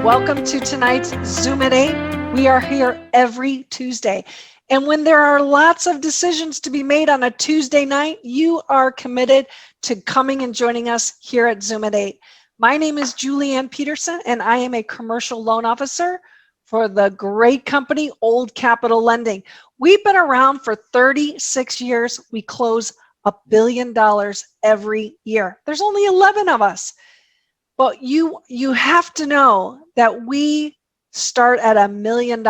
welcome to tonight's Zoom at 8. We are here every Tuesday. And when there are lots of decisions to be made on a Tuesday night, you are committed to coming and joining us here at Zoom at 8. My name is Julianne Peterson, and I am a commercial loan officer for the great company, Old Capital Lending. We've been around for 36 years. We close $1 billion every year. There's only 11 of us. But you have to know that we start at $1 million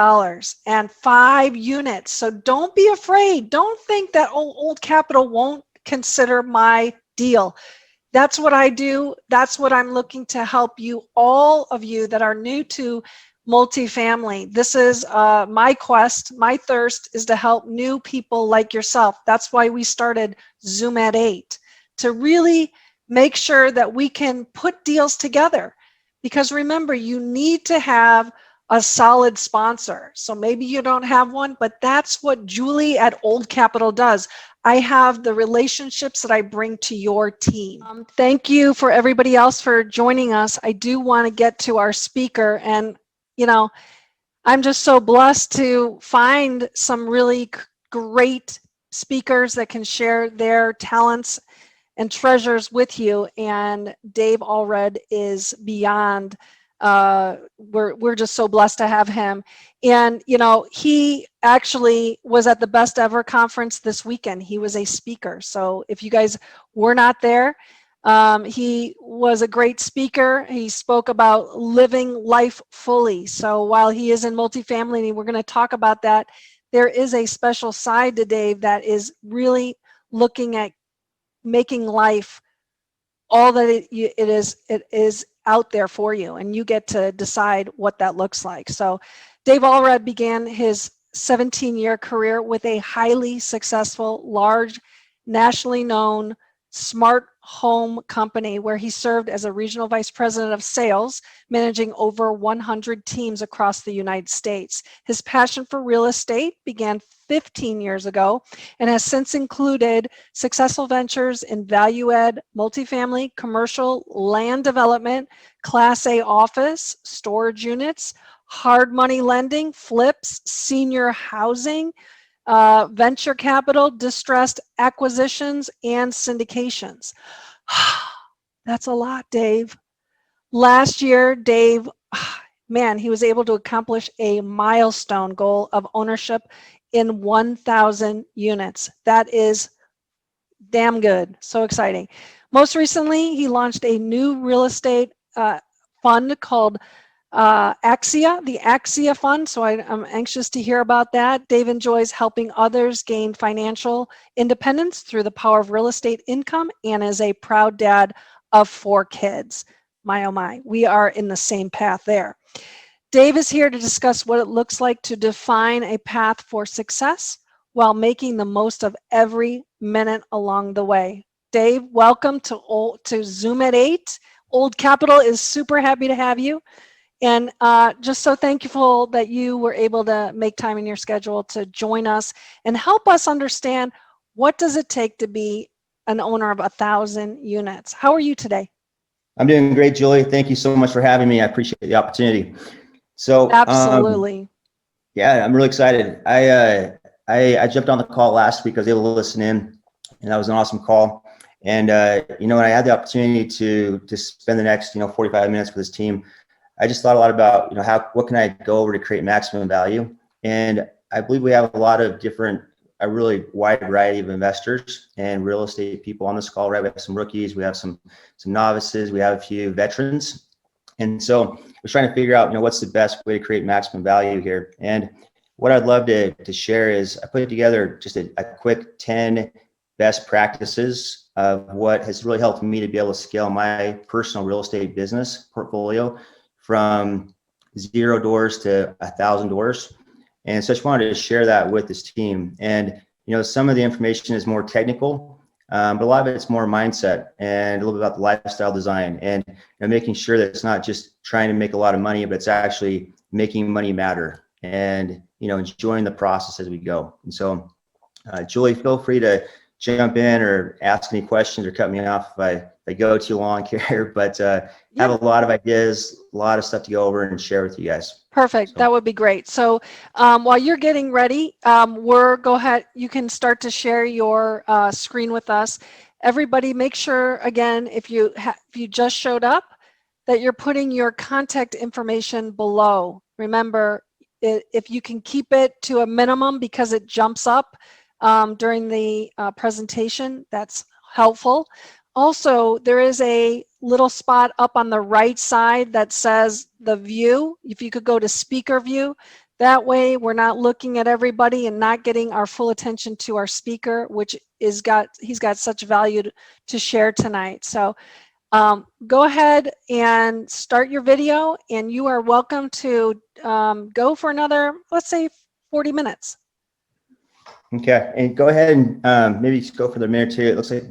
and 5 units. So don't be afraid. Don't think that Old Capital won't consider my deal. That's what I do. That's what I'm looking to help you, all of you that are new to multifamily. This is my quest. My thirst is to help new people like yourself. That's why we started Zoom at 8, to really make sure that we can put deals together. Because remember, you need to have a solid sponsor. So maybe you don't have one, but that's what Julie at Old Capital does. I have the relationships that I bring to your team. Thank you for everybody else for joining us. I do want to get to our speaker, and I'm just so blessed to find some really great speakers that can share their talents and treasures with you. And Dave Allred is beyond. We're just so blessed to have him. And he actually was at the Best Ever conference this weekend. He was a speaker. So if you guys were not there, he was a great speaker. He spoke about living life fully. So while he is in multifamily, and we're going to talk about that, there is a special side to Dave that is really looking at making life all that it is out there for you, and you get to decide what that looks like. So Dave Allred began his 17-year career with a highly successful, large, nationally known smart home company where he served as a regional vice president of sales, managing over 100 teams across the United States. His passion for real estate began 15 years ago and has since included successful ventures in value add, multifamily, commercial, land development, Class A office, storage units, hard money lending, flips, senior housing, venture capital, distressed acquisitions, and syndications. That's a lot, Dave. Last year, Dave, he was able to accomplish a milestone goal of ownership in 1,000 units. That is damn good. So exciting. Most recently, he launched a new real estate fund called Axia, the Axia Fund. So I'm anxious to hear about that. Dave enjoys helping others gain financial independence through the power of real estate income, and is a proud dad of 4 kids. My, oh my, we are in the same path there. Dave is here to discuss what it looks like to define a path for success while making the most of every minute along the way. Dave, welcome to Zoom at 8. Old Capital is super happy to have you. And just so thankful that you were able to make time in your schedule to join us and help us understand what does it take to be an owner of 1,000 units. How are you today? I'm doing great, Julie. Thank you so much for having me. I appreciate the opportunity. So absolutely. Yeah, I'm really excited. I jumped on the call last week. I was able to listen in, and that was an awesome call. And when I had the opportunity to spend the next 45 minutes with this team, I just thought a lot about what can I go over to create maximum value. And I believe we have a lot of different, a really wide variety of investors and real estate people on this call. Right, we have some rookies, we have some novices, we have a few veterans, and so we're trying to figure out what's the best way to create maximum value here. And what I'd love to share is I put together just a quick 10 best practices of what has really helped me to be able to scale my personal real estate business portfolio from 0 doors to 1,000 doors. And so I just wanted to share that with this team. And some of the information is more technical, but a lot of it's more mindset and a little bit about the lifestyle design, and making sure that it's not just trying to make a lot of money, but it's actually making money matter, and enjoying the process as we go. And so Julie, feel free to jump in or ask any questions or cut me off if I go too long here, but have a lot of ideas, a lot of stuff to go over and share with you guys. Perfect. So. That would be great. So while you're getting ready, go ahead. You can start to share your screen with us. Everybody, make sure again, if you just showed up, that you're putting your contact information below. Remember, if you can keep it to a minimum because it jumps up during the presentation, that's helpful. Also, there is a little spot up on the right side that says the view. If you could go to speaker view, that way we're not looking at everybody and not getting our full attention to our speaker, which he's got such value to share tonight. So go ahead and start your video, and you are welcome to go for another, let's say, 40 minutes. Okay, and go ahead and maybe go for the minute too. It looks like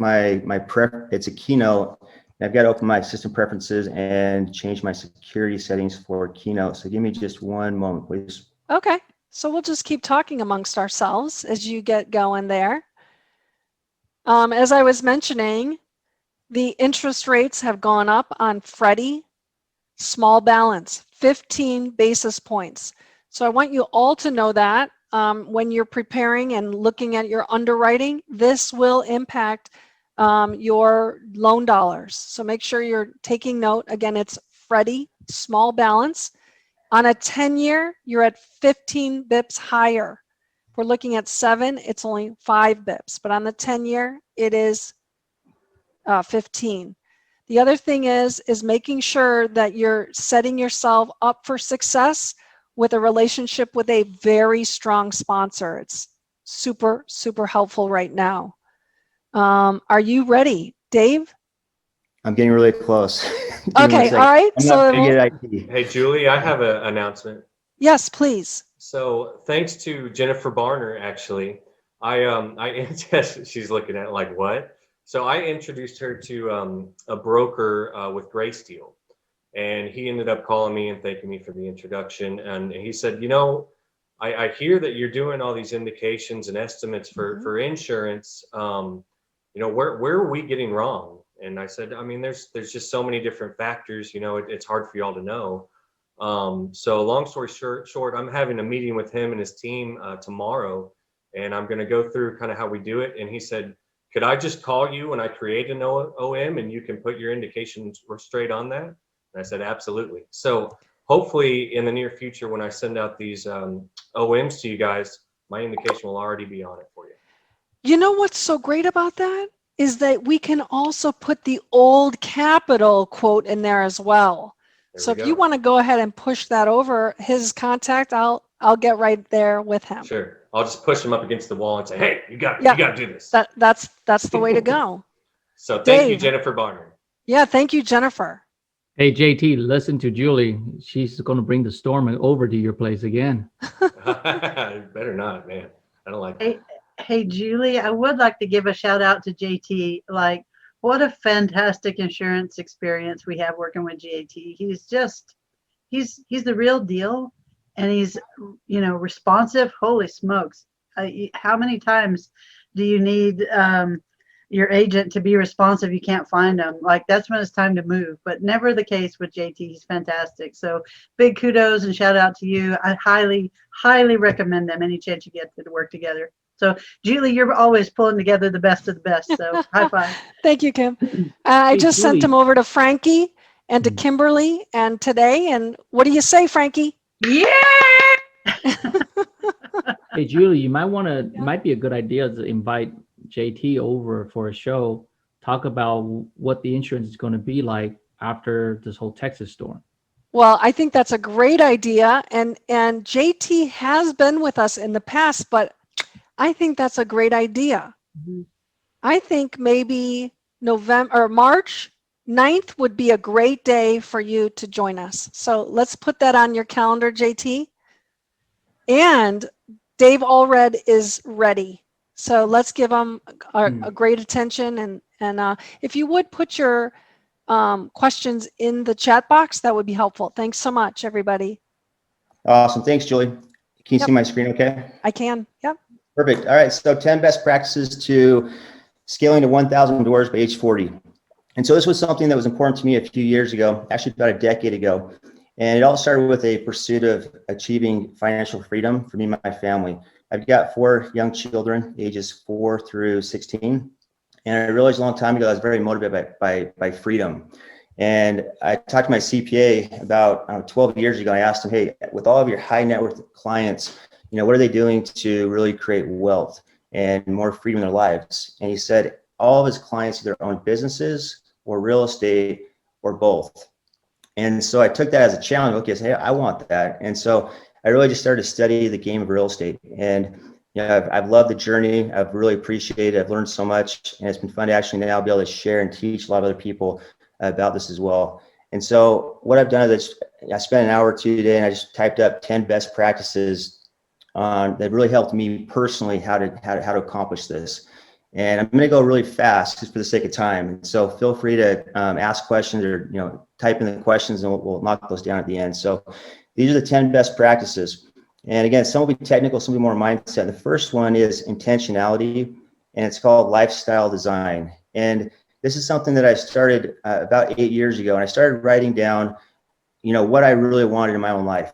it's a keynote. I've got to open my system preferences and change my security settings for keynote. So give me just one moment, please. Okay, so we'll just keep talking amongst ourselves as you get going there. As I was mentioning, the interest rates have gone up on Freddie, small balance, 15 basis points. So I want you all to know that when you're preparing and looking at your underwriting, this will impact your loan dollars. So make sure you're taking note. Again, it's Freddie, small balance. On a 10-year, you're at 15 bips higher. If we're looking at 7, it's only 5 bips. But on the 10-year, it is 15. The other thing is making sure that you're setting yourself up for success with a relationship with a very strong sponsor. It's super, super helpful right now. Are you ready, Dave? I'm getting really close. Okay, all right. Hey, Julie, I have an announcement. Yes, please. So thanks to Jennifer Barner, actually, she's looking at it like, what? So I introduced her to a broker with Gray Steel, and he ended up calling me and thanking me for the introduction. And he said, you know, I hear that you're doing all these indications and estimates for insurance. You know, where are we getting wrong? And I said, I mean, there's just so many different factors, you know, it's hard for y'all to know. So long story short, I'm having a meeting with him and his team tomorrow, and I'm going to go through kind of how we do it. And he said, could I just call you when I create an OM and you can put your indications straight on that? And I said, absolutely. So hopefully in the near future, when I send out these OMs to you guys, my indication will already be on it for you. You know what's so great about that is that we can also put the old capital quote in there as well. So if you want to go ahead and push that over his contact, I'll get right there with him. Sure. I'll just push him up against the wall and say, hey, you got to do this. That's the way to go. So thank you, Jennifer Barner. Yeah, thank you, Jennifer. Hey, JT, listen to Julie. She's going to bring the storm over to your place again. Better not, man. I don't like that. Hey, Julie, I would like to give a shout out to JT. Like, what a fantastic insurance experience we have working with JT. He's the real deal, and he's, you know, responsive. Holy smokes. How many times do you need your agent to be responsive? You can't find them. Like, that's when it's time to move, but never the case with JT. He's fantastic. So big kudos and shout out to you. I highly, highly recommend them any chance you get to work together. So Julie, you're always pulling together the best of the best. So high five. Thank you, Kim. I just sent them over to Frankie and to Kimberly and today. And what do you say, Frankie? Yeah. Hey, Julie, you might be a good idea to invite JT over for a show, talk about what the insurance is going to be like after this whole Texas storm. Well, I think that's a great idea. And JT has been with us in the past, but I think that's a great idea. Mm-hmm. I think maybe November or March 9th would be a great day for you to join us. So let's put that on your calendar, JT. And Dave Allred is ready. So let's give him a great attention. And if you would put your questions in the chat box, that would be helpful. Thanks so much, everybody. Awesome. Thanks, Julie. Can you see my screen okay? I can. Yep. Perfect. All right. So 10 best practices to scaling to 1,000 doors by age 40. And so this was something that was important to me a few years ago, actually about a decade ago. And it all started with a pursuit of achieving financial freedom for me and my family. I've got 4 young children, ages 4 through 16. And I realized a long time ago I was very motivated by freedom. And I talked to my CPA about 12 years ago. I asked him, hey, with all of your high net worth clients, what are they doing to really create wealth and more freedom in their lives? And he said all of his clients either own businesses or real estate or both. And so I took that as a challenge. Okay, so hey, I want that. And so I really just started to study the game of real estate. And I've loved the journey. I've really appreciated it. I've learned so much, and it's been fun to actually now be able to share and teach a lot of other people about this as well. And so what I've done is I spent an hour or two today, and I just typed up 10 best practices that really helped me personally how to accomplish this. And I'm going to go really fast just for the sake of time. And so feel free to ask questions or type in the questions, and we'll knock those down at the end. So these are the 10 best practices. And again, some will be technical, some will be more mindset. The first one is intentionality, and it's called lifestyle design. And this is something that I started about 8 years ago, and I started writing down, what I really wanted in my own life.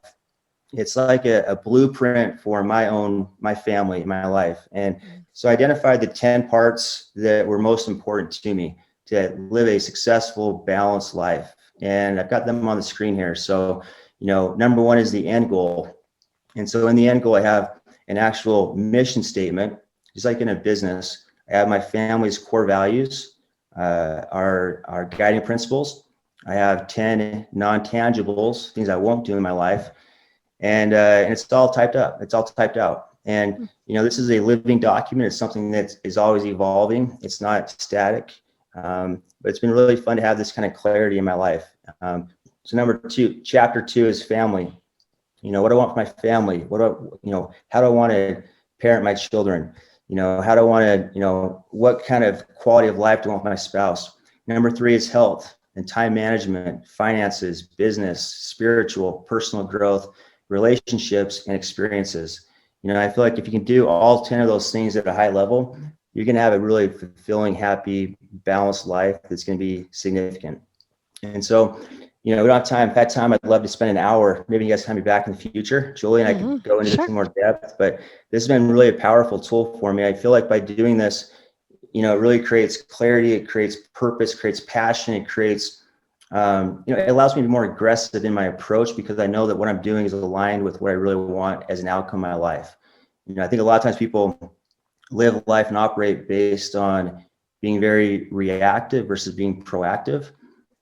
It's like a blueprint for my family, my life. And so I identified the 10 parts that were most important to me to live a successful, balanced life. And I've got them on the screen here. So, number 1 is the end goal. And so in the end goal, I have an actual mission statement, just like in a business. I have my family's core values, our guiding principles. I have 10 non-tangibles, things I won't do in my life. And it's all typed up. It's all typed out. And, this is a living document. It's something that is always evolving. It's not static. But it's been really fun to have this kind of clarity in my life. So number 2, chapter 2 is family. What do I want for my family? How do I want to parent my children? How do I want to, what kind of quality of life do I want for my spouse? Number 3 is health and time management, finances, business, spiritual, personal growth, relationships, and experiences. I feel like if you can do all 10 of those things at a high level, you're going to have a really fulfilling, happy, balanced life that's going to be significant. And so, we don't have time. If I had time, I'd love to spend an hour. Maybe you guys can have me back in the future, Julie, and I can go into this in more depth. But this has been really a powerful tool for me. I feel like by doing this, it really creates clarity. It creates purpose, creates passion. It creates, it allows me to be more aggressive in my approach because I know that what I'm doing is aligned with what I really want as an outcome in my life. I think a lot of times people live life and operate based on being very reactive versus being proactive.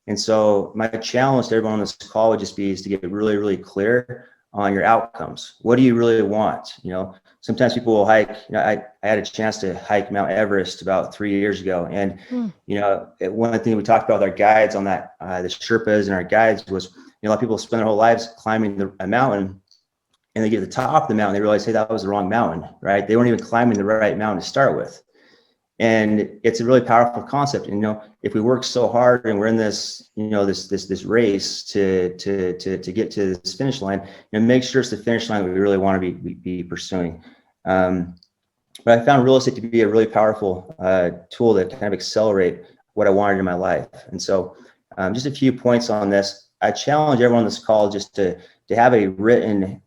And so my challenge to everyone on this call would just be is to get really, really clear on your outcomes. What do you really want? Sometimes people will hike. I had a chance to hike Mount Everest about 3 years ago. And, one of the things we talked about with our guides on that, the Sherpas and our guides was, a lot of people spend their whole lives climbing a mountain, and they get to the top of the mountain, they realize, hey, that was the wrong mountain, right? They weren't even climbing the right mountain to start with. And it's a really powerful concept. And, if we work so hard and we're in this, this race to get to this finish line, make sure it's the finish line that we really want to be pursuing. But I found real estate to be a really powerful tool that kind of accelerate what I wanted in my life. And so just a few points on this. I challenge everyone on this call just to have a written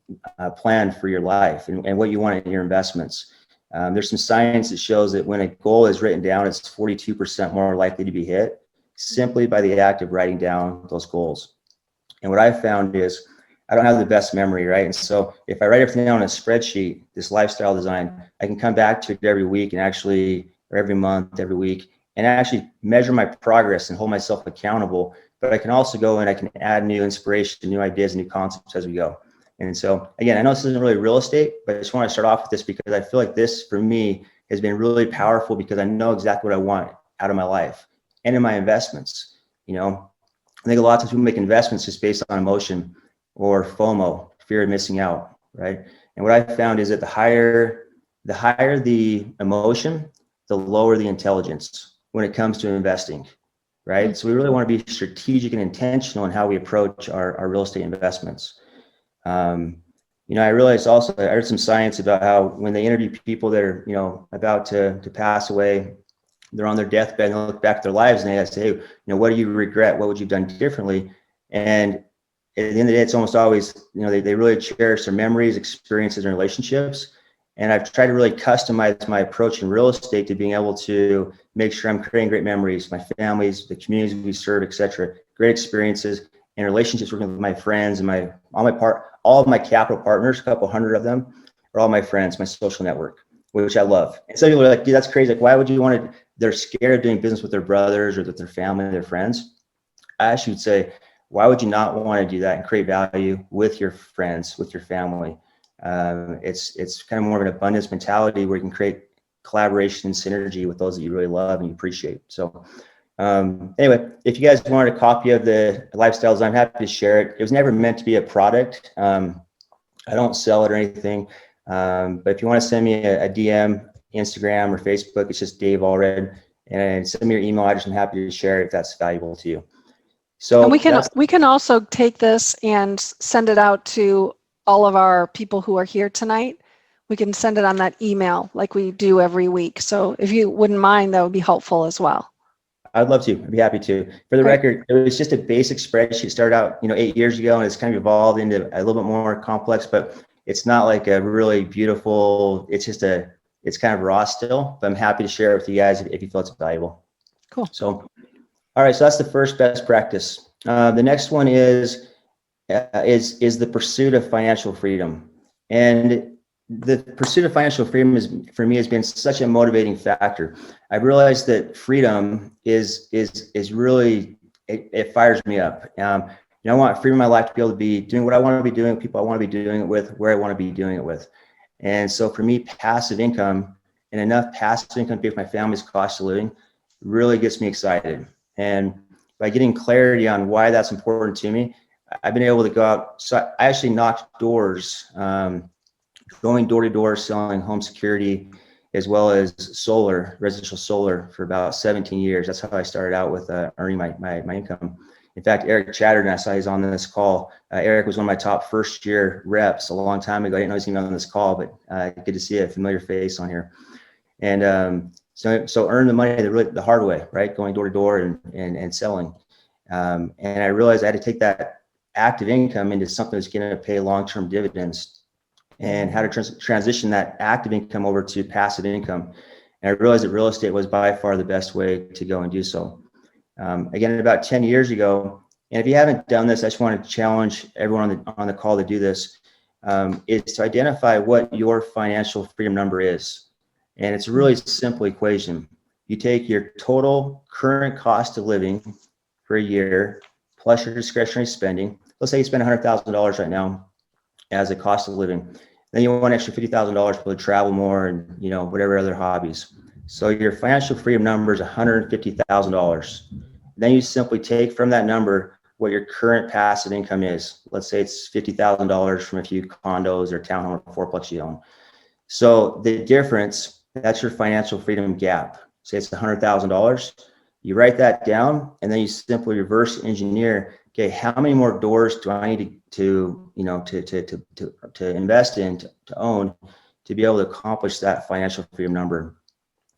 plan for your life and what you want in your investments. There's some science that shows that when a goal is written down, it's 42% more likely to be hit simply by the act of writing down those goals. And what I found is I don't have the best memory, right? And so if I write everything down on a spreadsheet, this lifestyle design, I can come back to it every week or every month, every week, and actually measure my progress and hold myself accountable. But I can also go and I can add new inspiration, new ideas, new concepts as we go. And so, again, I know this isn't really real estate, but I just want to start off with this because I feel like this, for me, has been really powerful because I know exactly what I want out of my life and in my investments. I think a lot of times people make investments just based on emotion or FOMO, fear of missing out, right? And what I found is that the higher the emotion, the lower the intelligence when it comes to investing, right? So we really want to be strategic and intentional in how we approach our real estate investments. I realized also, I heard some science about how when they interview people that are, about to pass away, they're on their deathbed and they look back at their lives and they say, hey, what do you regret? What would you have done differently? And at the end of the day, it's almost always, they really cherish their memories, experiences, and relationships. And I've tried to really customize my approach in real estate to being able to make sure I'm creating great memories, my families, the communities we serve, et cetera, great experiences and relationships working with my friends and all of my capital partners, a couple hundred of them are all my friends, my social network, which I love. And some people are like, dude, that's crazy. Like, why would you want to, they're scared of doing business with their brothers or with their family, their friends. I actually would say, why would you not want to do that and create value with your friends, with your family? It's kind of more of an abundance mentality where you can create collaboration and synergy with those that you really love and you appreciate. So anyway, if you guys wanted a copy of the lifestyles, I'm happy to share it. It was never meant to be a product. I don't sell it or anything. But if you want to send me a DM, Instagram or Facebook, it's just Dave Allred, and send me your email address. I'm happy to share it if that's valuable to you. So and we can also take this and send it out to all of our people who are here tonight. We can send it on that email like we do every week. So if you wouldn't mind, that would be helpful as well. I'd love to. I'd be happy to. For the record, it was just a basic spreadsheet. It started out, 8 years ago, and it's kind of evolved into a little bit more complex, but it's not like a really beautiful, it's kind of raw still, but I'm happy to share it with you guys if you feel it's valuable. Cool. So, all right. So that's the first best practice. The next one is the pursuit of financial freedom. And the pursuit of financial freedom for me has been such a motivating factor. I realized that freedom is really, it fires me up. I want freedom in my life to be able to be doing what I want to be doing, people I want to be doing it with, where I want to be doing it with. And so for me, passive income and enough passive income to pay for my family's cost of living really gets me excited. And by getting clarity on why that's important to me, I've been able to go out. So I actually knocked doors, going door to door, selling home security, as well as residential solar for about 17 years. That's how I started out with earning my income. In fact, Eric Chatterton, I saw he's on this call. Eric was one of my top first year reps a long time ago. I didn't know he was even on this call, but good to see a familiar face on here. And so earn the money the hard way, right? Going door to door and selling. And I realized I had to take that active income into something that's going to pay long-term dividends, and how to transition that active income over to passive income. And I realized that real estate was by far the best way to go and do so. Again, about 10 years ago, and if you haven't done this, I just want to challenge everyone on the call to do this, is to identify what your financial freedom number is. And it's a really simple equation. You take your total current cost of living for a year plus your discretionary spending. Let's say you spend $100,000 right now as a cost of living. Then you want an extra $50,000 to travel more and whatever other hobbies. So your financial freedom number is $150,000. Then you simply take from that number what your current passive income is. Let's say it's $50,000 from a few condos or townhome or fourplex you own. So the difference, that's your financial freedom gap. Say it's $100,000. You write that down, and then you simply reverse engineer. Okay, how many more doors do I need to invest in, to own, to be able to accomplish that financial freedom number?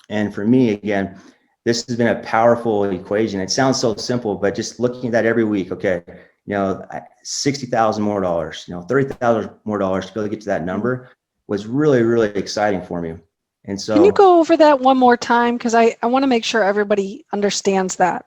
And for me, again, this has been a powerful equation. It sounds so simple, but just looking at that every week, okay, $60,000 more dollars, $30,000 more dollars to be able to get to that number was really, really exciting for me. And so, can you go over that one more time? Because I want to make sure everybody understands that.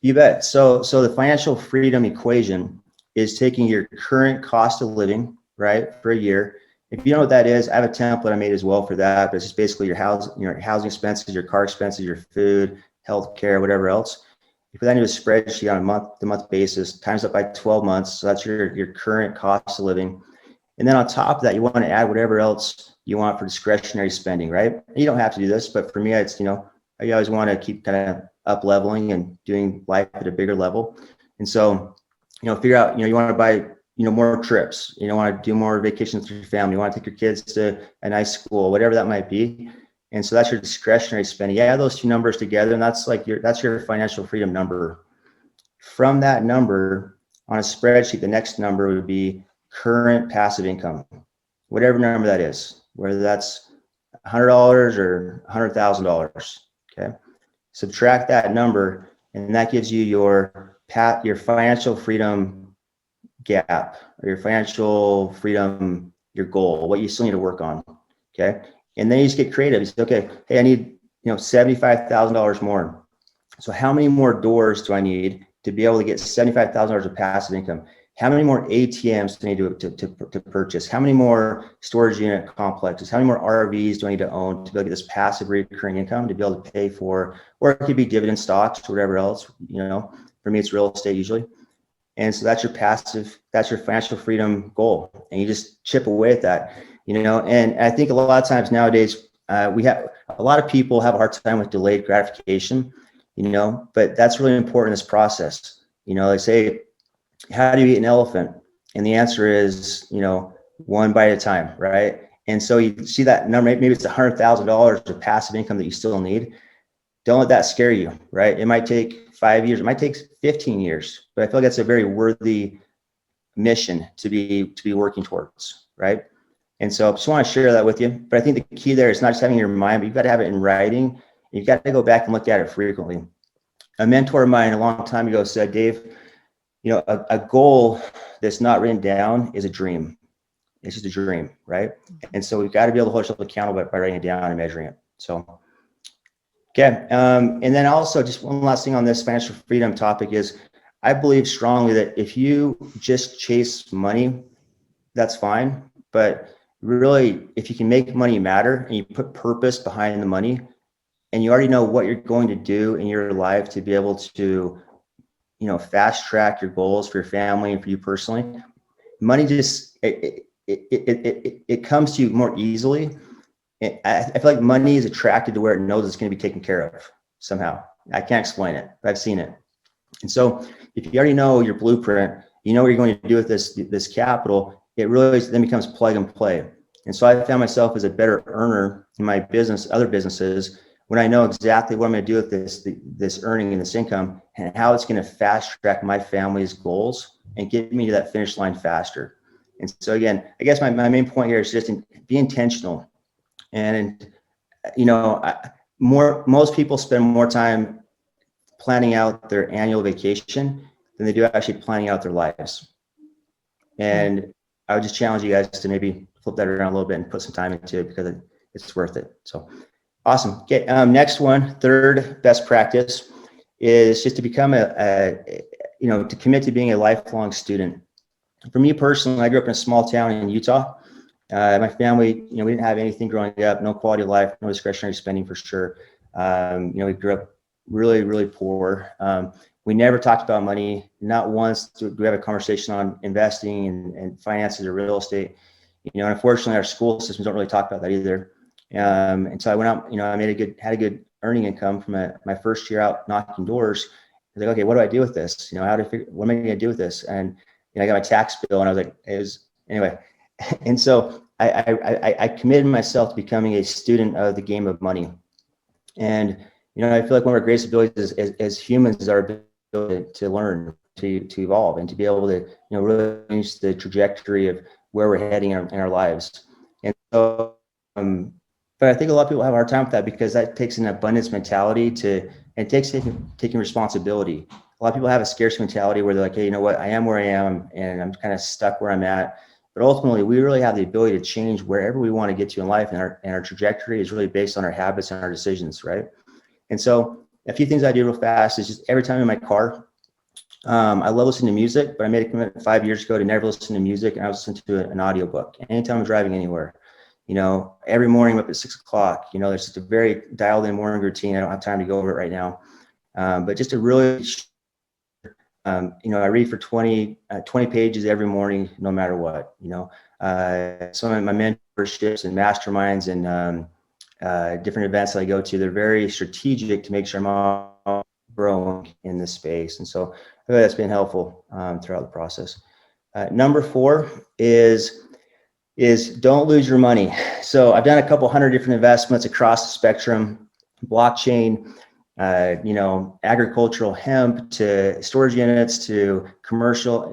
You bet. So the financial freedom equation is taking your current cost of living, right, for a year. If you know what that is, I have a template I made as well for that. But it's just basically your housing expenses, your car expenses, your food, health care, whatever else. You put that into a spreadsheet on a month-to-month basis, times up by 12 months. So that's your current cost of living. And then on top of that, you want to add whatever else you want for discretionary spending, right? You don't have to do this, but for me, it's, I always want to keep kind of up leveling and doing life at a bigger level. And so, figure out, you want to buy, more trips, want to do more vacations with your family, you want to take your kids to a nice school, whatever that might be. And so that's your discretionary spending. You add those two numbers together, and that's your financial freedom number. From that number on a spreadsheet, the next number would be current passive income, whatever number that is, whether that's $100 or $100,000. Okay. subtract that number, and that gives you your financial freedom gap, or your financial freedom, your goal, what you still need to work on. Okay. And then you just get creative. You say, okay, hey, I need, $75,000 more. So how many more doors do I need to be able to get $75,000 of passive income? How many more ATMs do I need to purchase? How many more storage unit complexes? How many more RVs do I need to own to be able to get this passive recurring income to be able to pay for, or it could be dividend stocks or whatever else, for me, it's real estate usually. And so that's your financial freedom goal. And you just chip away at that, and I think a lot of times nowadays, a lot of people have a hard time with delayed gratification, but that's really important in this process. They say, how do you eat an elephant? And the answer is, one bite at a time, right? And so you see that number, maybe it's $100,000 of passive income that you still need. Don't let that scare you, right? It might take 5 years, it might take 15 years, but I feel like that's a very worthy mission to be working towards, right? And so I just want to share that with you. But I think the key there is not just having it in your mind, but you've got to have it in writing. You've got to go back and look at it frequently. A mentor of mine a long time ago said, Dave, a goal that's not written down is a dream. It's just a dream, right? And so we've got to be able to hold ourselves accountable by writing it down and measuring it. So, okay. And then also just one last thing on this financial freedom topic is, I believe strongly that if you just chase money, that's fine. But really, if you can make money matter and you put purpose behind the money, and you already know what you're going to do in your life to be able to fast track your goals for your family and for you personally, money just, it comes to you more easily. I feel like money is attracted to where it knows it's going to be taken care of somehow. I can't explain it, but I've seen it. And so if you already know your blueprint, what you're going to do with this capital, it really then becomes plug and play. And so I found myself as a better earner in my business, other businesses, when I know exactly what I'm going to do with this earning and this income, and how it's going to fast track my family's goals and get me to that finish line faster. And so again, I guess my main point here is just be intentional. And most people spend more time planning out their annual vacation than they do actually planning out their lives. And I would just challenge you guys to maybe flip that around a little bit and put some time into it, because it's worth it. So awesome. Okay. Next one, third best practice is just to become to commit to being a lifelong student. For me personally, I grew up in a small town in Utah. My family, we didn't have anything growing up, no quality of life, no discretionary spending for sure. We grew up really, really poor. We never talked about money. Not once do we have a conversation on investing and finances or real estate. And unfortunately, our school systems don't really talk about that either. And so I went out, I had a good earning income from my first year out knocking doors. I was like, okay, what do I do with this? What am I going to do with this? And I got my tax bill, and I was like, anyway. And so I committed myself to becoming a student of the game of money. And, I feel like one of our greatest abilities as humans is our ability to learn, to evolve, and to be able to, really change the trajectory of where we're heading in our lives. And so, but I think a lot of people have a hard time with that, because that takes an abundance mentality and takes taking responsibility. A lot of people have a scarcity mentality where they're like, hey, I am where I am, and I'm kind of stuck where I'm at. But ultimately, we really have the ability to change wherever we want to get to in life, and our trajectory is really based on our habits and our decisions, right? And so a few things I do real fast is just every time in my car, I love listening to music, but I made a commitment 5 years ago to never listen to music, and I was listening to an audiobook anytime I'm driving anywhere. Every morning I'm up at 6 o'clock, there's just a very dialed in morning routine. I don't have time to go over it right now. But just to really, I read for 20 pages every morning, no matter what, some of my mentorships and masterminds and different events that I go to, they're very strategic to make sure I'm growing in this space. And so I think that's been helpful throughout the process. Number 4 is don't lose your money. So I've done a couple hundred different investments across the spectrum, blockchain, agricultural hemp, to storage units, to commercial.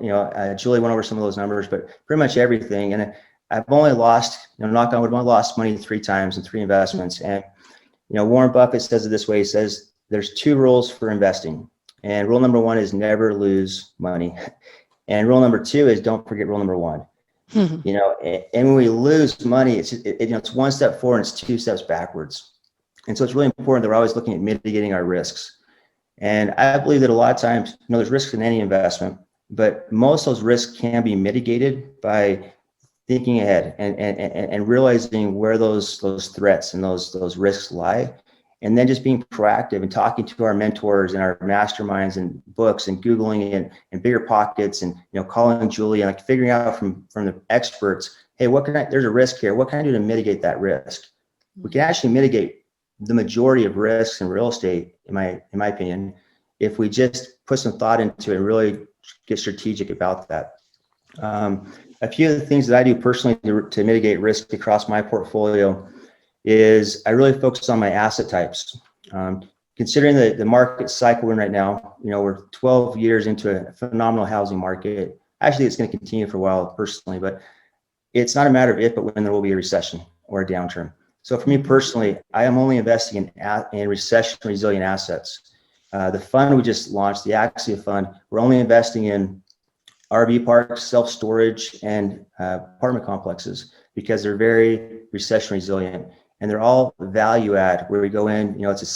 Julie went over some of those numbers, but pretty much everything. And I've only lost, knock on wood, I've only lost money 3 times in 3 investments. And Warren Buffett says it this way. He says, there's 2 rules for investing. And rule number 1 is never lose money. And rule number 2 is don't forget rule number 1. You know, and when we lose money, it's you know, it's 1 step forward and it's 2 steps backwards. And so it's really important that we're always looking at mitigating our risks. And I believe that a lot of times, you know, there's risks in any investment, but most of those risks can be mitigated by thinking ahead and realizing where those threats and those risks lie. And then just being proactive and talking to our mentors and our masterminds and books and Googling and Bigger Pockets and, you know, calling Julie and like figuring out from the experts, hey, there's a risk here. What can I do to mitigate that risk? We can actually mitigate the majority of risks in real estate, in my opinion, if we just put some thought into it and really get strategic about that. A few of the things that I do personally to mitigate risk across my portfolio is I really focus on my asset types. Considering the market cycle we're in right now, you know, we're 12 years into a phenomenal housing market. Actually, it's going to continue for a while personally, but it's not a matter of if, but when there will be a recession or a downturn. So for me personally, I am only investing in recession resilient assets. The fund we just launched, the Axia Fund, we're only investing in RV parks, self-storage, and apartment complexes because they're very recession resilient. And they're all value add where we go in, you know, it's a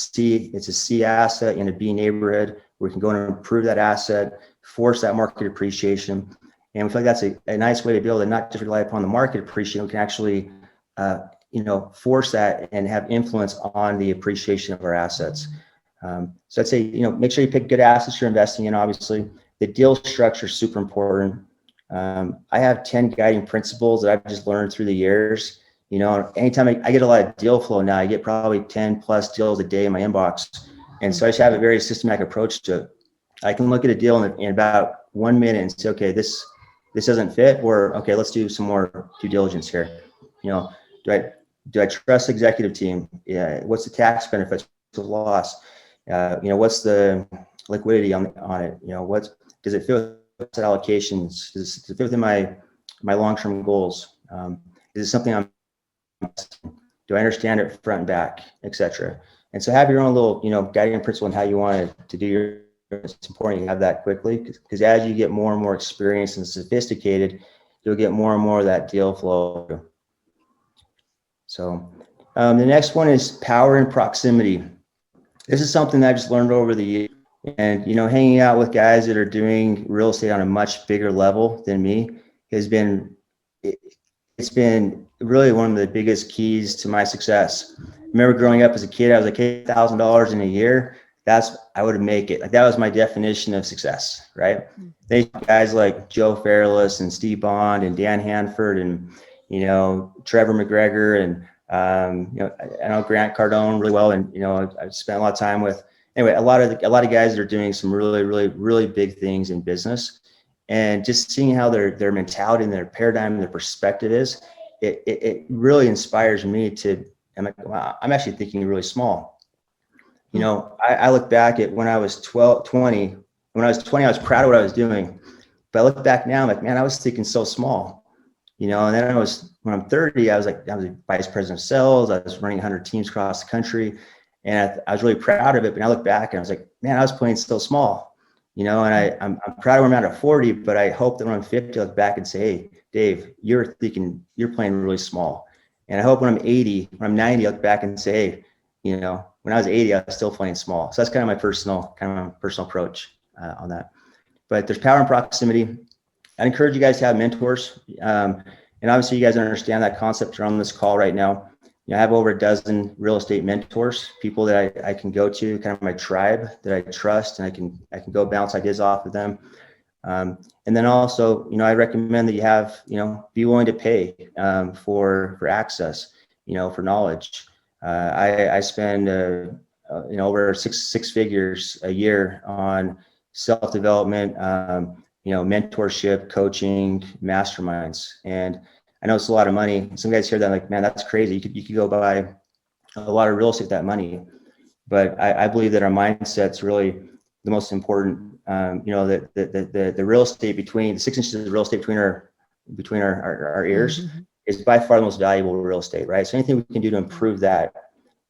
C asset in a B neighborhood where we can go in and improve that asset, force that market appreciation. And we feel like that's a nice way to be able to not just rely upon the market appreciation, we can actually, you know, force that and have influence on the appreciation of our assets. So I'd say, you know, make sure you pick good assets you're investing in, obviously. The deal structure is super important. I have 10 guiding principles that I've just learned through the years. You know, anytime I get a lot of deal flow now, I get probably 10 plus deals a day in my inbox. And so I just have a very systematic approach to it. I can look at a deal in about 1 minute and say, okay, this doesn't fit, or okay, let's do some more due diligence here. You know, do I trust the executive team? Yeah. What's the tax benefits of loss? You know, what's the liquidity on it? You know, does it fit with allocations? Does it fit within my long-term goals? Is it something do I understand it front and back, etc.? And so have your own little, you know, guiding principle on how you want to do your, it's important you have that quickly because as you get more and more experienced and sophisticated, you'll get more and more of that deal flow. So the next one is power and proximity. This is something that I just learned over the years. And, you know, hanging out with guys that are doing real estate on a much bigger level than me has been, it's been really one of the biggest keys to my success. I remember growing up as a kid, I was like $8,000 in a year. I would make it. Like that was my definition of success, right? They guys like Joe Fairless and Steve Bond and Dan Hanford and, you know, Trevor McGregor and, you know, I know Grant Cardone really well. And, you know, I've spent a lot of time with, anyway, a lot of guys that are doing some really big things in business. And just seeing how their mentality and their paradigm and their perspective is, it really inspires me to, I'm like, wow, I'm actually thinking really small. You know, I look back at when I was 20. When I was 20, I was proud of what I was doing. But I look back now, I'm like, man, I was thinking so small. You know, and then when I'm 30, I was a vice president of sales. I was running 100 teams across the country. And I was really proud of it. But I look back and I was like, man, I was playing so small. You know, and I'm proud of where I'm at 40, but I hope that when I'm 50, I look back and say, hey, Dave, you're playing really small. And I hope when I'm 80, when I'm 90, I look back and say, hey, you know, when I was 80, I was still playing small. So that's kind of my personal approach on that. But there's power in proximity. I'd encourage you guys to have mentors. And obviously you guys understand that concept. You're on this call right now. You know, I have over a dozen real estate mentors, people that I can go to, kind of my tribe that I trust, and I can go bounce ideas off of them. And then also, you know, I recommend that you have, you know, be willing to pay for access, you know, for knowledge. I spend you know, over six figures a year on self-development, you know, mentorship, coaching, masterminds, and I know it's a lot of money. Some guys hear that like, man, that's crazy. You could go buy a lot of real estate with that money. But I believe that our mindset's really the most important. You know, the real estate the 6 inches of real estate between our ears is by far the most valuable real estate, right? So anything we can do to improve that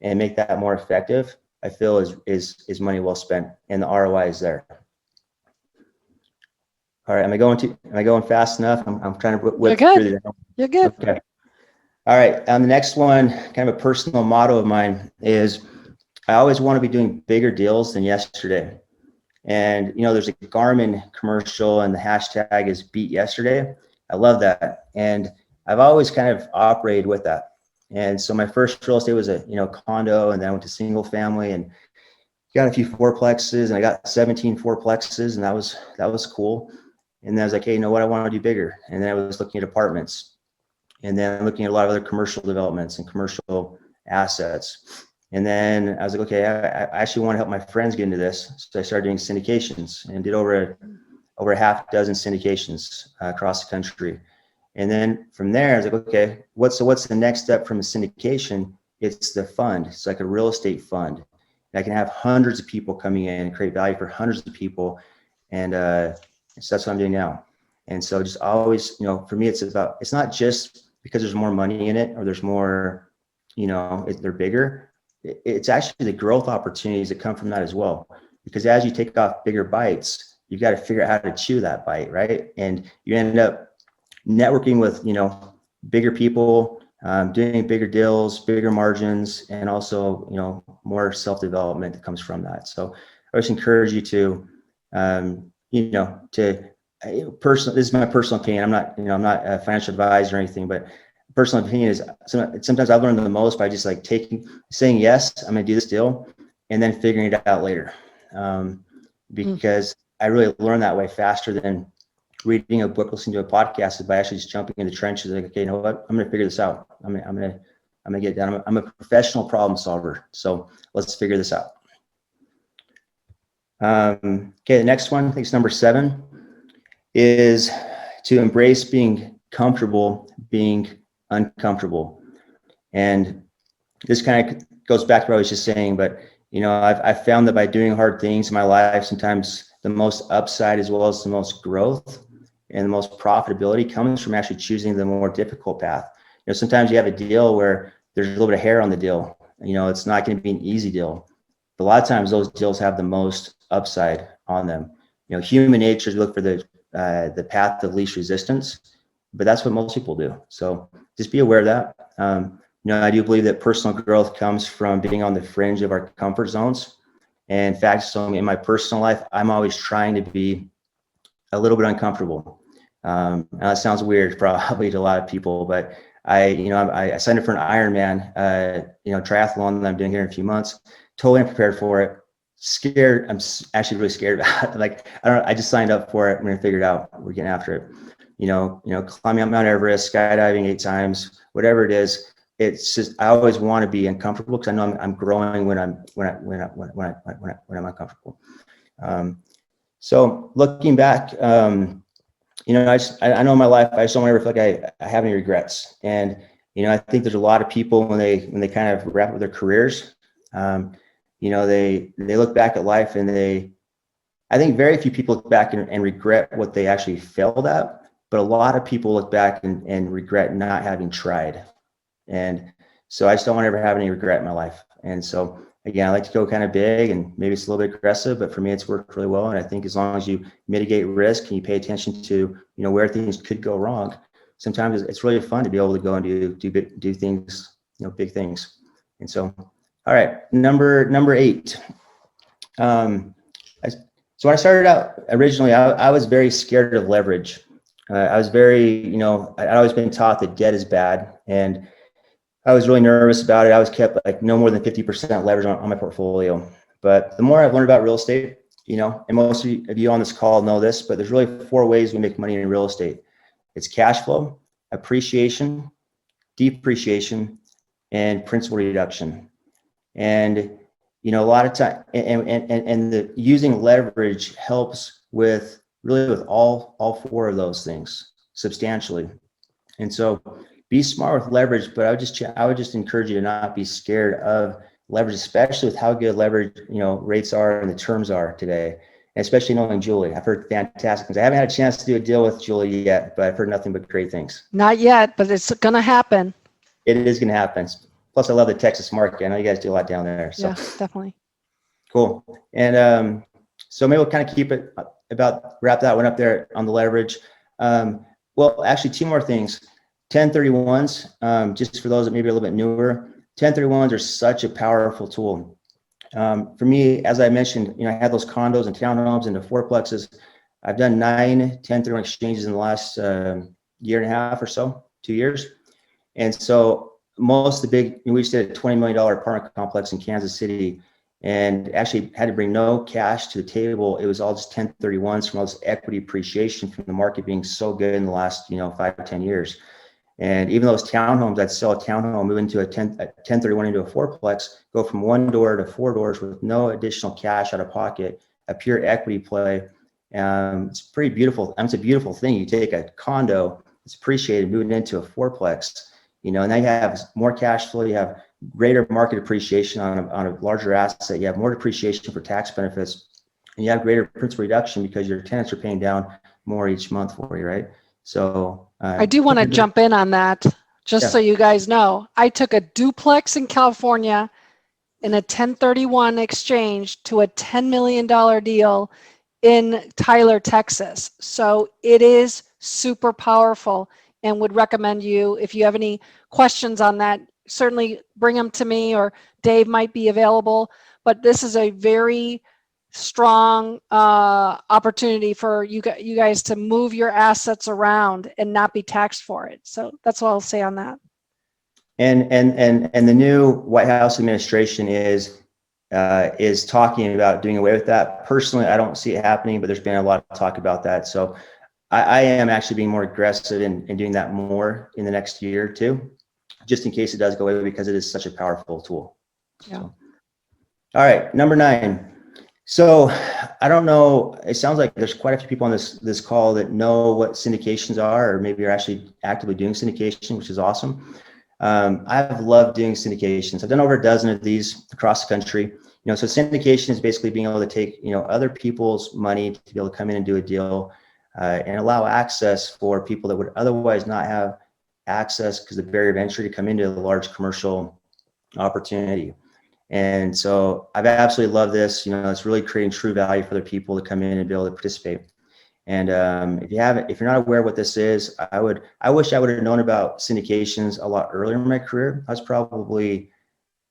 and make that more effective, I feel is money well spent, and the ROI is there. All right, am I going fast enough? I'm trying to whip You're through good. the. You're good. Okay. All right. The next one, kind of a personal motto of mine is I always want to be doing bigger deals than yesterday. And, there's a Garmin commercial and the hashtag is beat yesterday. I love that. And I've always kind of operated with that. And so my first real estate was a, condo, and then I went to single family and got a few fourplexes, and I got 17 fourplexes, and that was cool. And then I was like, hey, you know what? I want to do bigger. And then I was looking at apartments, and then looking at a lot of other commercial developments and commercial assets. And then I was like, okay, I actually want to help my friends get into this. So I started doing syndications and did over a half dozen syndications across the country. And then from there, I was like, okay, what's the next step from a syndication? It's the fund. It's like a real estate fund. And I can have hundreds of people coming in and create value for hundreds of people. And so that's what I'm doing now. And so just always, for me, it's not just because there's more money in it or there's more, they're bigger. It's actually the growth opportunities that come from that as well. Because as you take off bigger bites, you've got to figure out how to chew that bite, right? And you end up networking with, bigger people, doing bigger deals, bigger margins, and also, more self-development that comes from that. So I just encourage you to, this is my personal opinion. I'm not a financial advisor or anything, but personal opinion is sometimes I've learned the most by just like saying, yes, I'm going to do this deal, and then figuring it out later. Because I really learn that way faster than reading a book, listening to a podcast, by actually just jumping in the trenches. Like, okay, you know what? I'm going to figure this out. I'm going to get it done. I'm a professional problem solver. So let's figure this out. Okay. The next one, I think it's number 7, is to embrace being comfortable, being uncomfortable. And this kind of goes back to what I was just saying, but I've found that by doing hard things in my life, sometimes the most upside as well as the most growth and the most profitability comes from actually choosing the more difficult path. Sometimes you have a deal where there's a little bit of hair on the deal. It's not going to be an easy deal. But a lot of times those deals have the most upside on them. Human nature is look for the path of least resistance, but that's what most people do. So just be aware of that. I do believe that personal growth comes from being on the fringe of our comfort zones. And in fact, so in my personal life, I'm always trying to be a little bit uncomfortable. Now that sounds weird probably to a lot of people, but I signed up for an Ironman, triathlon that I'm doing here in a few months. Totally unprepared for it. Scared. I'm actually really scared about it. I just signed up for it. I'm going to figure it out. We're getting after it. Climbing up Mount Everest, skydiving 8 times, whatever it is. It's just, I always want to be uncomfortable because I know I'm growing when I'm uncomfortable. So looking back, I know in my life, I just don't ever feel like I have any regrets. And, I think there's a lot of people when they kind of wrap up their careers, they look back at life and I think very few people look back and regret what they actually failed at, but a lot of people look back and regret not having tried. And so I just don't want to ever have any regret in my life. And so again, I like to go kind of big, and maybe it's a little bit aggressive, but for me, it's worked really well. And I think as long as you mitigate risk and you pay attention to, where things could go wrong, sometimes it's really fun to be able to go and do things, big things. And so, all right, number 8. So when I started out originally, I was very scared of leverage. I was very, I'd always been taught that debt is bad, and I was really nervous about it. I was kept like no more than 50% leverage on my portfolio. But the more I've learned about real estate, and most of you on this call know this, but there's really 4 ways we make money in real estate. It's cash flow, appreciation, depreciation, and principal reduction. And, a lot of time, and the using leverage helps with all 4 of those things substantially. And so be smart with leverage, but I would just encourage you to not be scared of leverage, especially with how good leverage, rates are and the terms are today, and especially knowing Julie. I've heard fantastic things. I haven't had a chance to do a deal with Julie yet, but I've heard nothing but great things. Not yet, but it's going to happen. It is going to happen. Plus, I love the Texas market. I know you guys do a lot down there. So. Yeah, definitely. Cool. And so maybe we'll kind of keep it wrap that one up there on the leverage. Well, actually, two more things. 1031s, just for those that may be a little bit newer, 1031s are such a powerful tool. For me, as I mentioned, I had those condos and townhomes into fourplexes. I've done 9 1031 exchanges in the last year and a half or so, 2 years. And so most of the big, we just did a $20 million apartment complex in Kansas City, and actually had to bring no cash to the table. It was all just 1031s from all this equity appreciation from the market being so good in the last 5 or 10 years. And even those townhomes, I'd sell a townhome, move into a 1031 into a fourplex, go from 1 door to 4 doors with no additional cash out of pocket, a pure equity play. It's pretty beautiful. It's a beautiful thing. You take a condo, it's appreciated, moving into a fourplex, and now you have more cash flow, you have greater market appreciation on a larger asset, you have more depreciation for tax benefits, and you have greater principal reduction because your tenants are paying down more each month for you, right? So I do want to jump in on that, just so you guys know. I took a duplex in California in a 1031 exchange to a $10 million deal in Tyler, Texas. So it is super powerful, and would recommend you, if you have any questions on that, certainly bring them to me, or Dave might be available. But this is a very strong opportunity for you guys to move your assets around and not be taxed for it. So that's what I'll say on that. And the new White House administration is talking about doing away with that. Personally, I don't see it happening, but there's been a lot of talk about that. So I am actually being more aggressive in doing that more in the next year or two, just in case it does go away, because it is such a powerful tool. Yeah. So, all right, number 9. So I don't know, it sounds like there's quite a few people on this call that know what syndications are, or maybe are actually actively doing syndication, which is awesome. I've loved doing syndications. I've done over a dozen of these across the country. So syndication is basically being able to take, other people's money to be able to come in and do a deal, and allow access for people that would otherwise not have access because the barrier of entry to come into the large commercial opportunity. And so I've absolutely loved this. It's really creating true value for the people to come in and be able to participate. And if you're not aware of what this is, I wish I would have known about syndications a lot earlier in my career. I was probably,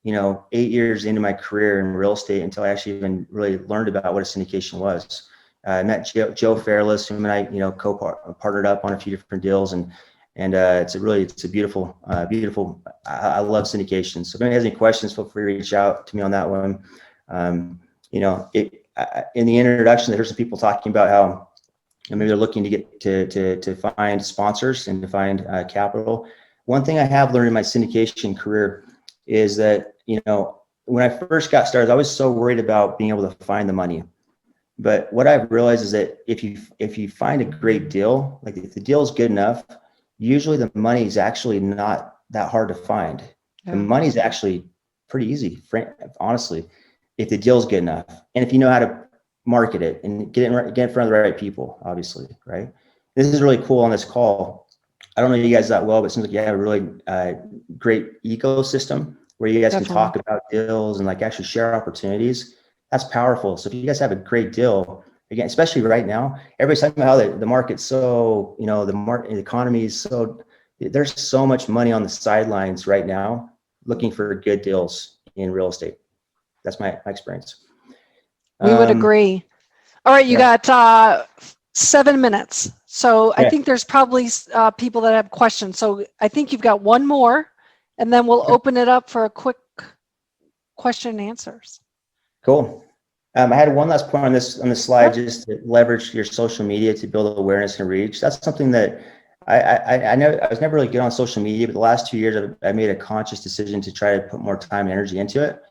8 years into my career in real estate until I actually even really learned about what a syndication was. I met Joe Fairless, whom I, co-partnered up on a few different deals, and it's a beautiful, I love syndication. So if anyone has any questions, feel free to reach out to me on that one. In the introduction, I heard some people talking about how maybe they're looking to get to find sponsors and to find capital. One thing I have learned in my syndication career is that, when I first got started, I was so worried about being able to find the money. But what I've realized is that if you find a great deal, like if the deal is good enough, usually the money is actually not that hard to find. Yeah. The money is actually pretty easy, honestly, if the deal is good enough, and if you know how to market it and get in front of the right people, obviously, right? This is really cool on this call. I don't know you guys that well, but it seems like you have a really great ecosystem where you guys can talk about deals and actually share opportunities. That's powerful. So if you guys have a great deal, again, especially right now, everybody's talking about how the market's so, the economy is so, there's so much money on the sidelines right now looking for good deals in real estate. That's my experience. We would agree. All right, you got 7 minutes. So I think there's probably people that have questions. So I think you've got one more, and then we'll open it up for a quick question and answers. Cool. I had one last point on this slide, just to leverage your social media to build awareness and reach. That's something that I was never really good on social media, but the last 2 years I made a conscious decision to try to put more time and energy into it.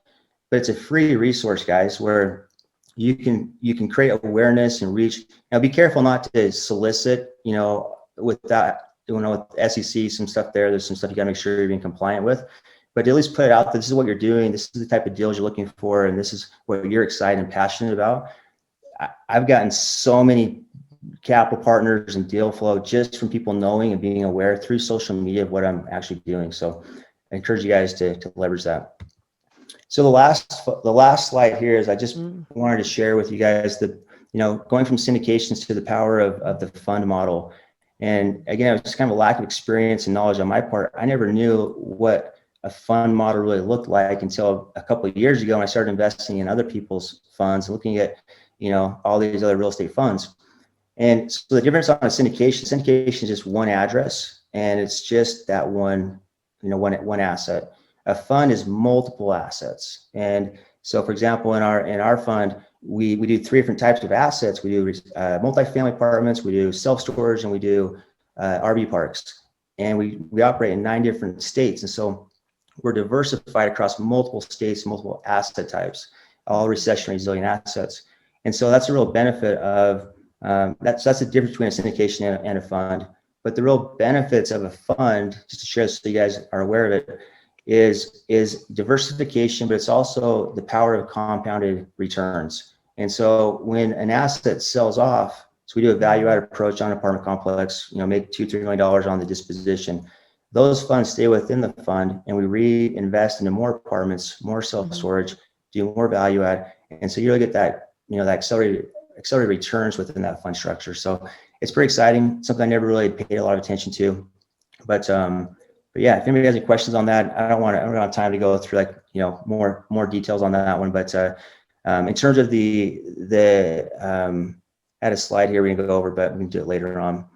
But it's a free resource, guys, where you can create awareness and reach. Now, be careful not to solicit, with that, with SEC, some stuff there. There's some stuff you got to make sure you're being compliant with. But at least put it out that this is what you're doing. This is the type of deals you're looking for, and this is what you're excited and passionate about. I've gotten so many capital partners and deal flow just from people knowing and being aware through social media of what I'm actually doing. So I encourage you guys to leverage that. So the last slide here is I just wanted to share with you guys that, going from syndications to the power of the fund model. And again, it was kind of a lack of experience and knowledge on my part. I never knew what a fund model really looked like until a couple of years ago when I started investing in other people's funds, looking at, all these other real estate funds. And so the difference on a syndication is just one address, and it's just that one asset. A fund is multiple assets. And so, for example, in our fund, we do 3 different types of assets. We do multifamily apartments, we do self-storage, and we do RV parks. And we operate in 9 different states. And so we're diversified across multiple states, multiple asset types, all recession resilient assets. And so that's a real benefit of that's the difference between a syndication and a fund. But the real benefits of a fund, just to share so you guys are aware of it, is diversification, but it's also the power of compounded returns. And so when an asset sells off, so we do a value add approach on an apartment complex, make $2-3 million on the disposition. Those funds stay within the fund, and we reinvest into more apartments, more self-storage, do more value add. And so you really get that, that accelerated returns within that fund structure. So it's pretty exciting, something I never really paid a lot of attention to. But yeah, if anybody has any questions on that, I don't have time to go through more details on that one. But in terms of the I had a slide here we can go over, but we can do it later on.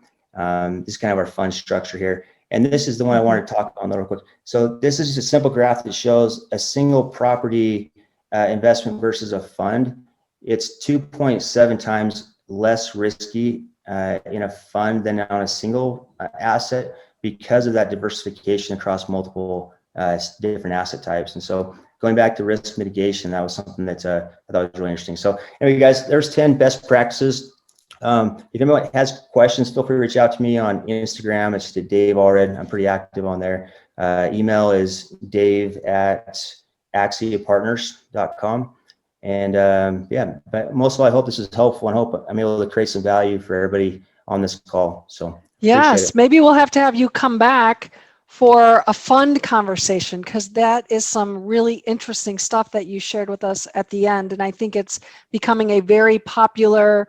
This is kind of our fund structure here. And this is the one I wanted to talk about real quick. So this is just a simple graph that shows a single property investment versus a fund. It's 2.7 times less risky in a fund than on a single asset because of that diversification across multiple different asset types. And so going back to risk mitigation, that was something that I thought was really interesting. So anyway, guys, there's 10 best practices. If anyone has questions, feel free to reach out to me on Instagram. It's Dave Allred. I'm pretty active on there. Email is dave@axiapartners.com. And yeah, but most of all, I hope this is helpful and hope I'm able to create some value for everybody on this call. So yes, maybe we'll have to have you come back for a fund conversation, because that is some really interesting stuff that you shared with us at the end. And I think it's becoming a very popular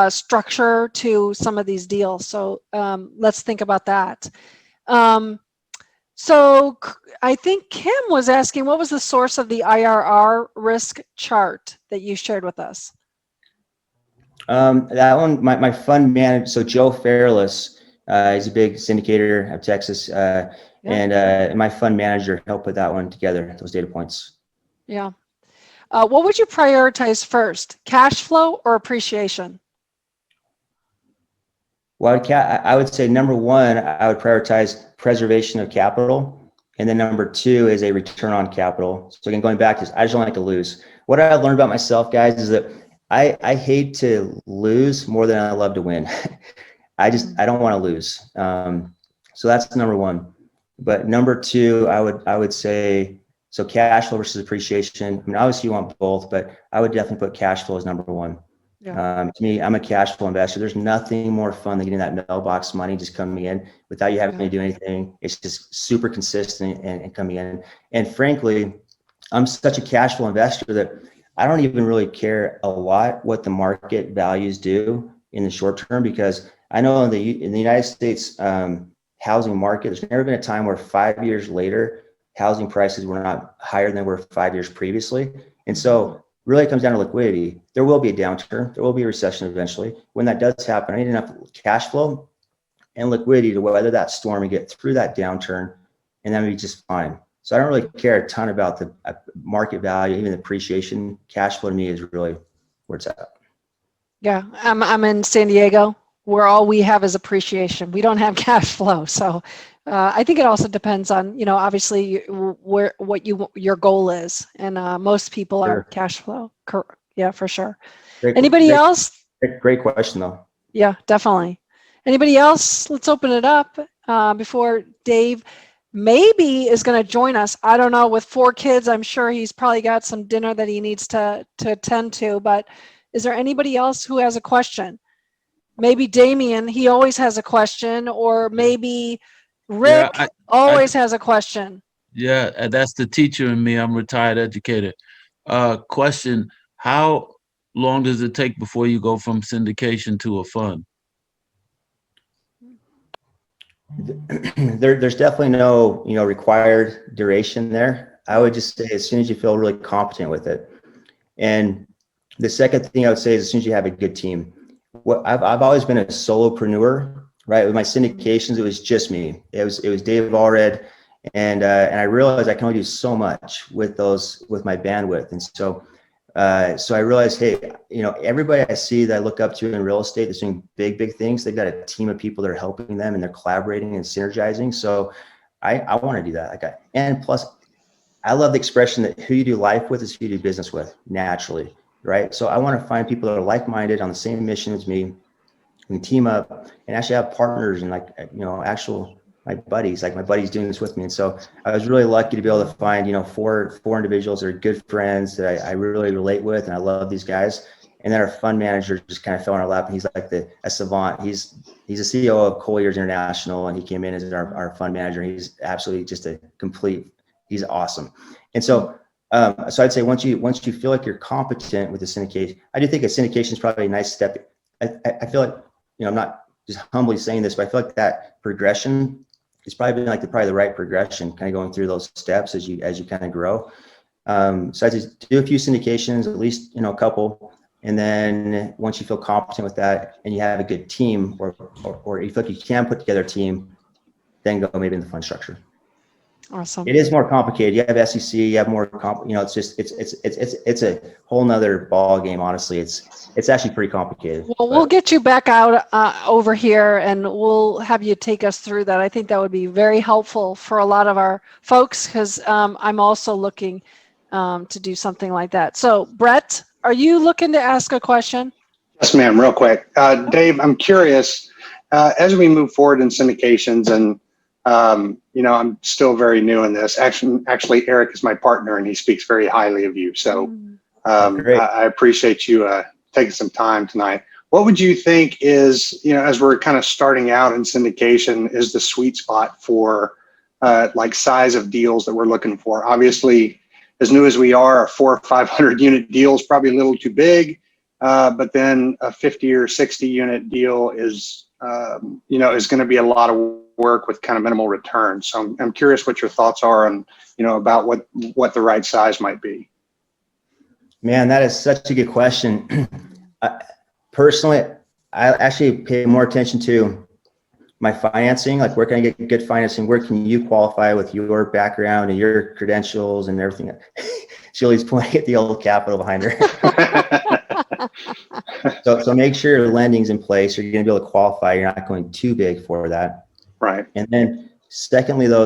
structure to some of these deals. So let's think about that. So I think Kim was asking, what was the source of the IRR risk chart that you shared with us? That one, my fund manager, so Joe Fairless, he's a big syndicator of Texas, and my fund manager helped put that one together, those data points. Yeah. What would you prioritize first, cash flow or appreciation? Well, I would say number one, I would prioritize preservation of capital. And then number two is a return on capital. So again, going back to this, I just don't like to lose. What I learned about myself, guys, is that I hate to lose more than I love to win. I don't want to lose. So that's number one. But number two, I would say, so cash flow versus appreciation. I mean, obviously you want both, but I would definitely put cash flow as number one. Yeah. To me, I'm a cash flow investor. There's nothing more fun than getting that mailbox money just coming in without you having to do anything. It's just super consistent and coming in. And frankly, I'm such a cash flow investor that I don't even really care a lot what the market values do in the short term, because I know in the United States housing market, there's never been a time where 5 years later, housing prices were not higher than they were 5 years previously. And so really it comes down to liquidity. There will be a downturn. There will be a recession eventually. When that does happen, I need enough cash flow and liquidity to weather that storm and get through that downturn, and then we'll be just fine. So I don't really care a ton about the market value, even the appreciation. Cash flow to me is really where it's at. Yeah, I'm in San Diego, where all we have is appreciation. We don't have cash flow. So I think it also depends on, obviously what your goal is. And most people are cash flow. Yeah, for sure. Anybody else? Great question though. Yeah, definitely. Anybody else? Let's open it up before Dave maybe is going to join us. I don't know, with 4 kids, I'm sure he's probably got some dinner that he needs to attend to, but is there anybody else who has a question? Maybe Damien, he always has a question, or maybe Rick always has a question. Yeah, that's the teacher in me. I'm a retired educator. Question: how long does it take before you go from syndication to a fund? There's definitely no, required duration there. I would just say as soon as you feel really competent with it. And the second thing I would say is as soon as you have a good team. I've always been a solopreneur, right? With my syndications, it was just me. It was Dave Allred, and I realized I can only do so much with my bandwidth. And so I realized, hey, everybody I see that I look up to in real estate that's doing big things, they've got a team of people that are helping them and they're collaborating and synergizing. So I want to do that. And plus, I love the expression that who you do life with is who you do business with naturally, right? So I want to find people that are like-minded on the same mission as me. We can team up and actually have partners and my buddies doing this with me. And so I was really lucky to be able to find, four individuals that are good friends that I really relate with. And I love these guys. And then our fund manager just kind of fell in our lap, and he's like a savant. He's a CEO of Colliers International, and he came in as our fund manager. He's absolutely just he's awesome. And so, so I'd say once you feel like you're competent with the syndication, I do think a syndication is probably a nice step. I feel like, I'm not just humbly saying this, but I feel like that progression is probably probably the right progression, kind of going through those steps as you kind of grow. So I just do a few syndications, at least, a couple. And then once you feel competent with that and you have a good team or you feel like you can put together a team, then go maybe in the fund structure. Awesome. It is more complicated. You have SEC, you have more it's just, it's a whole nother ball game. Honestly, it's actually pretty complicated. Well, we'll get you back out over here and we'll have you take us through that. I think that would be very helpful for a lot of our folks, because I'm also looking to do something like that. So Brett, are you looking to ask a question? Yes, ma'am. Real quick. Dave, I'm curious, as we move forward in syndications and, I'm still very new in this. Actually, Eric is my partner and he speaks very highly of you. So I appreciate you taking some time tonight. What would you think is, as we're kind of starting out in syndication, is the sweet spot for size of deals that we're looking for? Obviously, as new as we are, a 400 or 500 unit deal is probably a little too big. But then a 50 or 60 unit deal is going to be a lot of work with kind of minimal return. So I'm curious what your thoughts are on, about what the right size might be. Man, that is such a good question. Personally, I actually pay more attention to my financing, like where can I get good financing? Where can you qualify with your background and your credentials and everything? Julie's pointing at the old capital behind her. So make sure your lending's in place. You're going to be able to qualify. You're not going too big for that. Right. And then secondly, I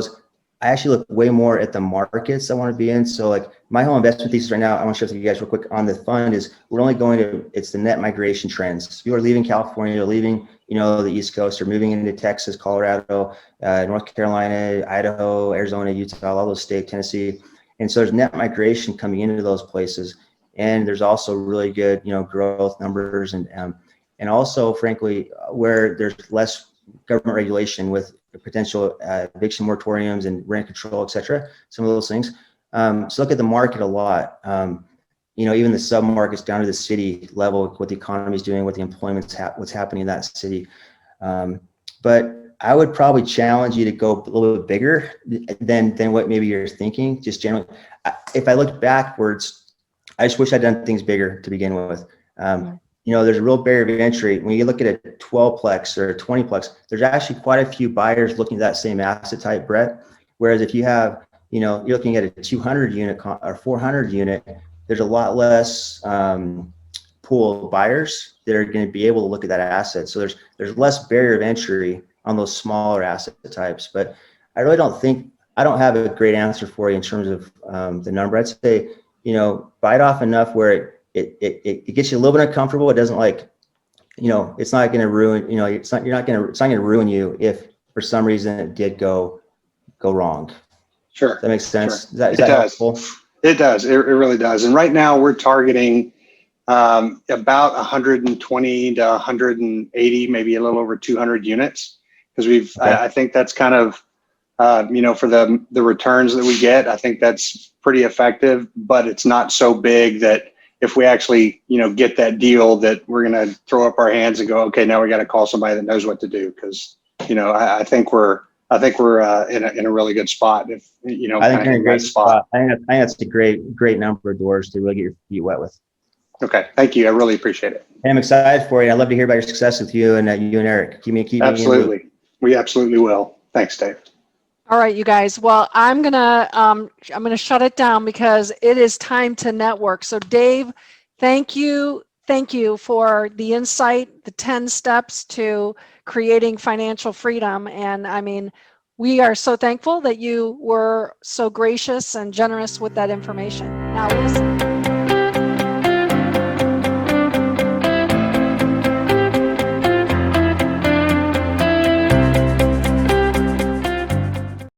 actually look way more at the markets I want to be in. So like my whole investment thesis right now, I want to share with you guys real quick on the fund is we're only it's the net migration trends. People are leaving California, they're leaving, the East Coast, or moving into Texas, Colorado, North Carolina, Idaho, Arizona, Utah, all those states, Tennessee. And so there's net migration coming into those places. And there's also really good, growth numbers and also frankly, where there's less government regulation with potential eviction moratoriums and rent control, et cetera, some of those things. So look at the market a lot. Even the sub-markets down to the city level, what the economy is doing, what the employment's what's happening in that city. But I would probably challenge you to go a little bit bigger than what maybe you're thinking. Just generally, if I look backwards, I just wish I'd done things bigger to begin with. There's a real barrier of entry. When you look at a 12-plex or a 20-plex, there's actually quite a few buyers looking at that same asset type, Brett. Whereas if you have, you're looking at a 200 unit or 400 unit, there's a lot less pool of buyers that are going to be able to look at that asset. So there's less barrier of entry on those smaller asset types. But I really I don't have a great answer for you in terms of the number. I'd say, bite off enough where it gets you a little bit uncomfortable. It doesn't it's not going to ruin, it's not going to ruin you if for some reason it did go wrong. Sure. That makes sense. Sure. Is that helpful? It does. It really does. And right now we're targeting about 120 to 180, maybe a little over 200 units. Because I think that's kind of for the returns that we get, I think that's pretty effective, but it's not so big that if we actually, get that deal that we're going to throw up our hands and go, okay, now we got to call somebody that knows what to do. Cause I think we're in a really good spot. If, I think you're in a great spot. I think that's a great number of doors to really get your feet wet with. Okay. Thank you. I really appreciate it. I'm excited for you. I'd love to hear about your success with you and Eric. Keep me Absolutely. We absolutely will. Thanks, Dave. All right, you guys. Well, I'm gonna shut it down because it is time to network. So Dave, thank you for the insight, the 10 steps to creating financial freedom. And I mean, we are so thankful that you were so gracious and generous with that information. Now listen.